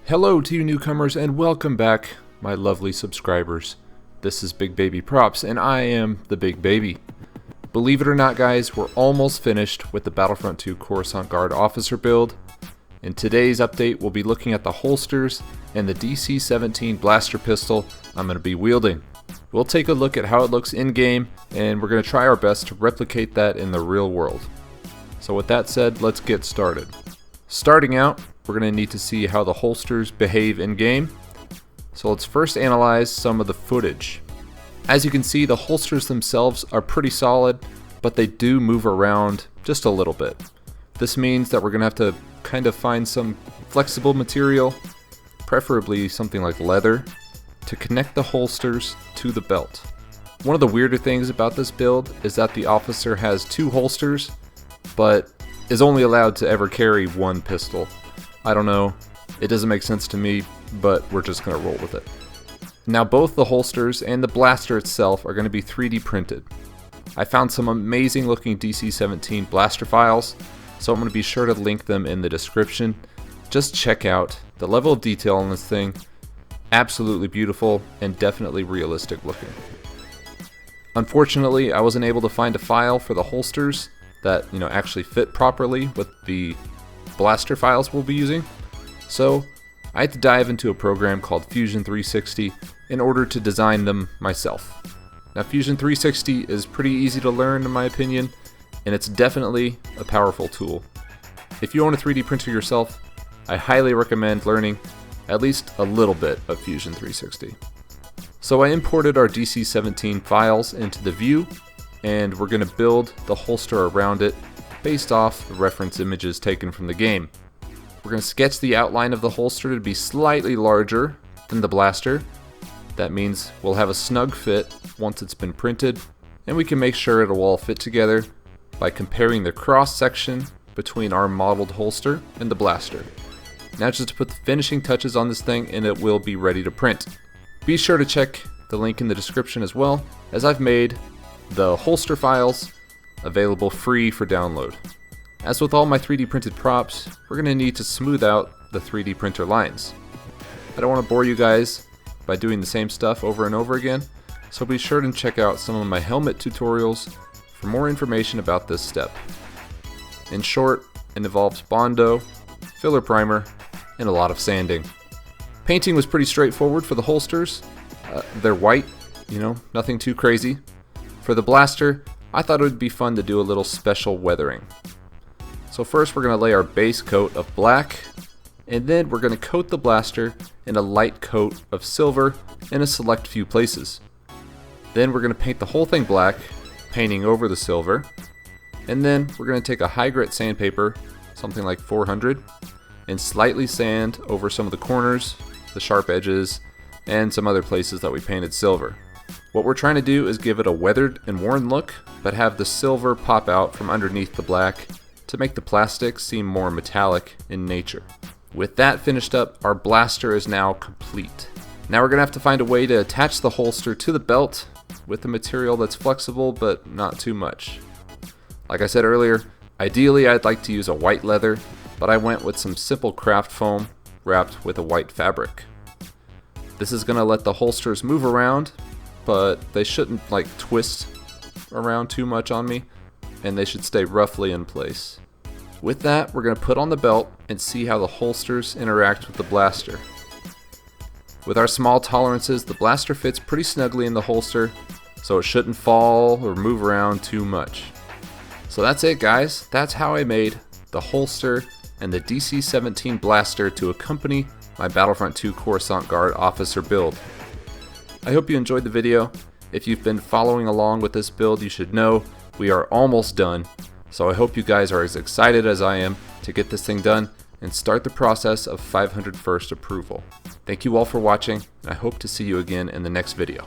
Hello to you newcomers and welcome back, my lovely subscribers. This is Big Baby Props and I am the Big Baby. Believe it or not guys, we're almost finished with the Battlefront 2 Coruscant Guard Officer build. In today's update we'll be looking at the holsters and the DC-17 blaster pistol I'm going to be wielding. We'll take a look at how it looks in game and we're going to try our best to replicate that in the real world. So with that said, let's get started. Starting out, we're going to need to see how the holsters behave in game. So let's first analyze some of the footage. As you can see, the holsters themselves are pretty solid, but they do move around just a little bit. This means that we're going to have to kind of find some flexible material, preferably something like leather, to connect the holsters to the belt. One of the weirder things about this build is that the officer has two holsters, but is only allowed to ever carry one pistol. I don't know, it doesn't make sense to me, but we're just going to roll with it. Now both the holsters and the blaster itself are going to be 3D printed. I found some amazing looking DC-17 blaster files, so I'm going to be sure to link them in the description. Just check out the level of detail on this thing. Absolutely beautiful and definitely realistic looking. Unfortunately, I wasn't able to find a file for the holsters that actually fit properly with the blaster files we'll be using, so I had to dive into a program called Fusion 360 in order to design them myself. Now Fusion 360 is pretty easy to learn in my opinion, and it's definitely a powerful tool. If you own a 3D printer yourself, I highly recommend learning at least a little bit of Fusion 360. So I imported our DC-17 files into the view, and we're going to build the holster around it based off the reference images taken from the game. We're going to sketch the outline of the holster to be slightly larger than the blaster. That means we'll have a snug fit once it's been printed, and we can make sure it'll all fit together by comparing the cross section between our modeled holster and the blaster. Now just to put the finishing touches on this thing and it will be ready to print. Be sure to check the link in the description as well, as I've made the holster files available free for download. As with all my 3D printed props, we're going to need to smooth out the 3D printer lines. I don't want to bore you guys by doing the same stuff over and over again, so be sure to check out some of my helmet tutorials for more information about this step. In short, it involves Bondo, filler primer, and a lot of sanding. Painting was pretty straightforward for the holsters. They're white, nothing too crazy. For the blaster, I thought it would be fun to do a little special weathering. So first we're going to lay our base coat of black, and then we're going to coat the blaster in a light coat of silver in a select few places. Then we're going to paint the whole thing black, painting over the silver, and then we're going to take a high grit sandpaper, something like 400, and slightly sand over some of the corners, the sharp edges, and some other places that we painted silver. What we're trying to do is give it a weathered and worn look, but have the silver pop out from underneath the black to make the plastic seem more metallic in nature. With that finished up, our blaster is now complete. Now we're going to have to find a way to attach the holster to the belt with a material that's flexible but not too much. Like I said earlier, ideally I'd like to use a white leather, but I went with some simple craft foam wrapped with a white fabric. This is going to let the holsters move around, but they shouldn't twist around too much on me, and they should stay roughly in place. With that, we're going to put on the belt and see how the holsters interact with the blaster. With our small tolerances, the blaster fits pretty snugly in the holster, so it shouldn't fall or move around too much. So that's it guys, that's how I made the holster and the DC-17 blaster to accompany my Battlefront 2 Coruscant Guard Officer build. I hope you enjoyed the video. If you've been following along with this build, you should know we are almost done. So I hope you guys are as excited as I am to get this thing done and start the process of 500 first approval. Thank you all for watching, and I hope to see you again in the next video.